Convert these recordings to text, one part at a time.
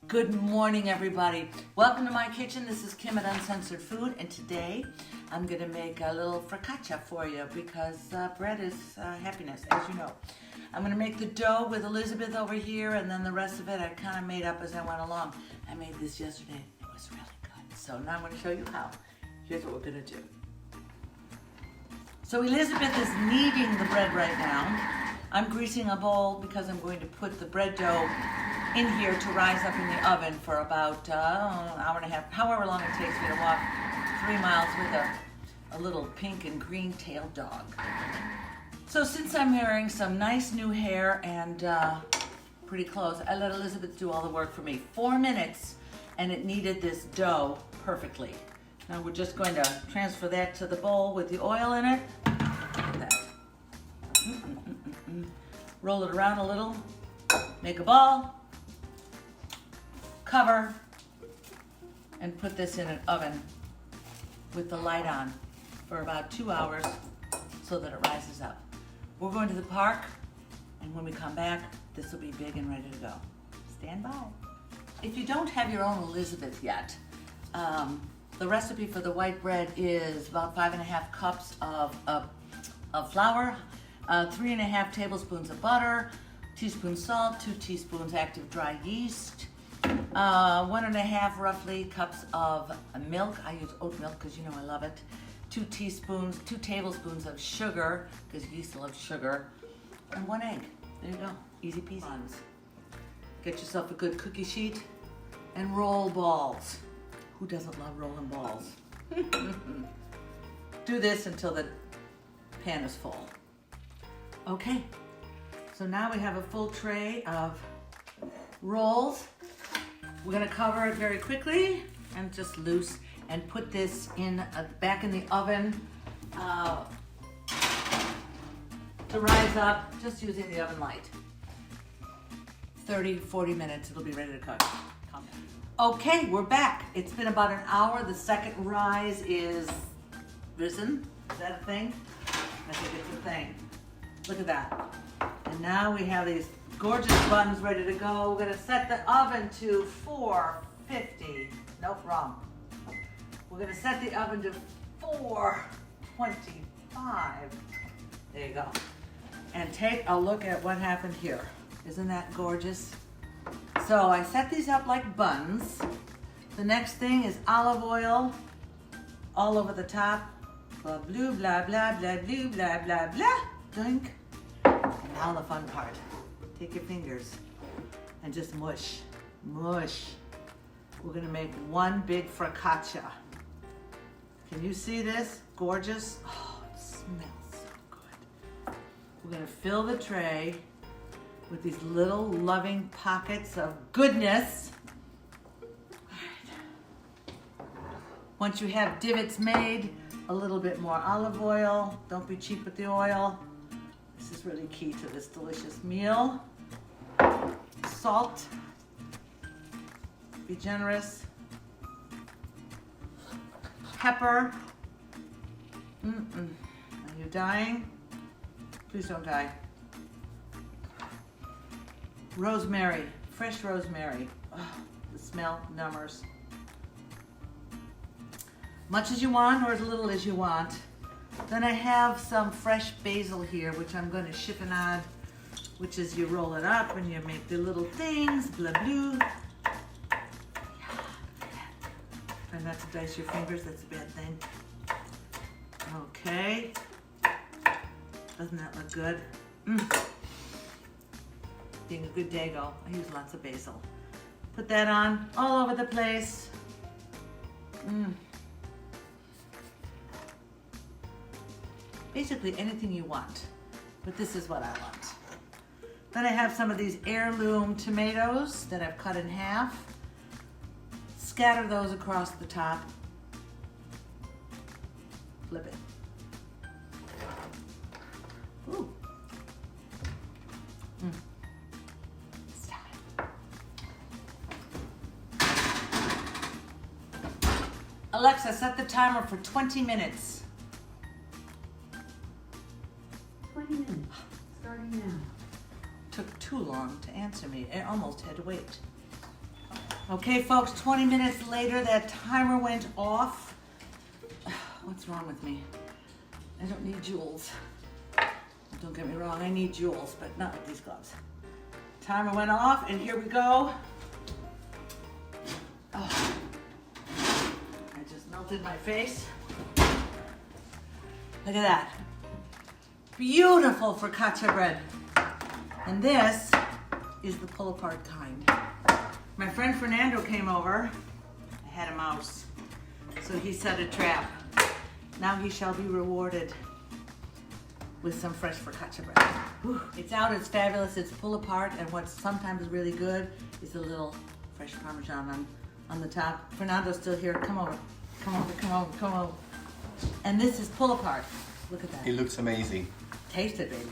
Good morning, everybody. Welcome to my kitchen. This is Kim at Uncensored Food, and today I'm going to make a little focaccia for you because bread is happiness, as you know. I'm going to make the dough with Elizabeth over here, and then the rest of it I kind of made up as I went along. I made this yesterday. It was really good. So now I'm going to show you how. Here's what we're going to do. So Elizabeth is kneading the bread right now. I'm greasing a bowl because I'm going to put the bread dough in here to rise up in the oven for about an hour and a half, however long it takes me to walk 3 miles with a little pink and green tailed dog. So since I'm wearing some nice new hair and pretty clothes, I let Elizabeth do all the work for me. 4 minutes, and it kneaded this dough perfectly. Now we're just going to transfer that to the bowl with the oil in it. Look at that. Roll it around a little, make a ball, cover, and put this in an oven with the light on for about 2 hours so that it rises up. We're going to the park, and when we come back, this will be big and ready to go. Stand by. If you don't have your own Elizabeth yet, the recipe for the white bread is about 5½ cups of flour, 3½ tablespoons of butter, teaspoon salt, 2 teaspoons active dry yeast, 1½ roughly cups of milk. I use oat milk because you know I love it. 2 tablespoons of sugar because yeast loves sugar, and 1 egg. There you go, easy peasy. Get yourself a good cookie sheet and roll balls. Who doesn't love rolling balls? Do this until the pan is full. Okay, so now we have a full tray of rolls. We're gonna cover it very quickly and just loose and put this in back in the oven to rise up, just using the oven light. 30-40 minutes, it'll be ready to cook. Okay, we're back. It's been about an hour. The second rise is risen. Is that a thing? I think it's a thing. Look at that. And now we have these gorgeous buns ready to go. We're gonna set the oven to 450. Nope, wrong. We're gonna set the oven to 425. There you go. And take a look at what happened here. Isn't that gorgeous? So I set these up like buns. The next thing is olive oil all over the top. Blah, blah, blah, blah, blah, blah, blah, blah, blah. Drink. And now the fun part. Take your fingers and just mush, mush. We're gonna make one big focaccia. Can you see this? Gorgeous. Oh, it smells so good. We're gonna fill the tray with these little loving pockets of goodness. All right. Once you have divots made, a little bit more olive oil. Don't be cheap with the oil. This is really key to this delicious meal. Salt. Be generous. Pepper. Are you dying? Please don't die. Rosemary, fresh rosemary. Oh, the smell numbers. Much as you want or as little as you want. Then I have some fresh basil here, which I'm going to chiffonade, which is you roll it up and you make the little things, blah, blah. Try not to dice your fingers, that's a bad thing. Okay. Doesn't that look good? Being a good dago, I use lots of basil. Put that on all over the place. Basically anything you want, but this is what I want. Then I have some of these heirloom tomatoes that I've cut in half. Scatter those across the top. Flip it. Ooh. Alexa, set the timer for 20 minutes. 20 minutes, starting now. Took too long to answer me. I almost had to wait. Okay, folks, 20 minutes later, that timer went off. What's wrong with me? I don't need jewels. Don't get me wrong, I need jewels, but not with these gloves. Timer went off, and here we go. Oh, I just melted my face. Look at that. Beautiful focaccia bread. And this is the pull apart kind. My friend Fernando came over. I had a mouse, so he set a trap. Now he shall be rewarded with some fresh focaccia bread. Whew. It's out, it's fabulous, it's pull apart, and what's sometimes really good is a little fresh Parmesan on the top. Fernando's still here. Come over, come over, come over, come over. And this is pull apart. Look at that. It looks amazing. Taste it, baby.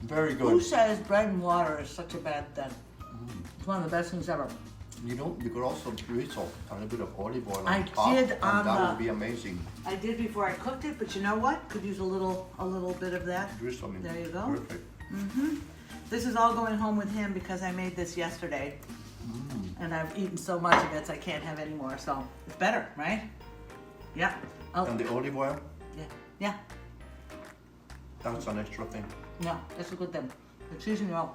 Very good. Who says bread and water is such a bad thing? It's one of the best things ever. You could also drizzle a little bit of olive oil I on top, did and on that the- would be amazing. I did before I cooked it, but you know what? Could use a little bit of that. Drizzle, I mean, There you go. perfect. This is all going home with him because I made this yesterday. And I've eaten so much of it, so I can't have any more. So it's better, right? Yeah. Oh, And the olive oil, yeah. Yeah. that's an extra thing. Yeah, that's a good thing. The seasoning oil.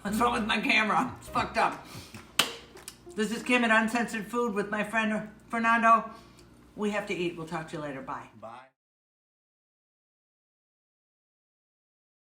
What's wrong with my camera? It's fucked up. This is Kim at Uncensored Food with my friend Fernando. We have to eat. We'll talk to you later. Bye. Bye.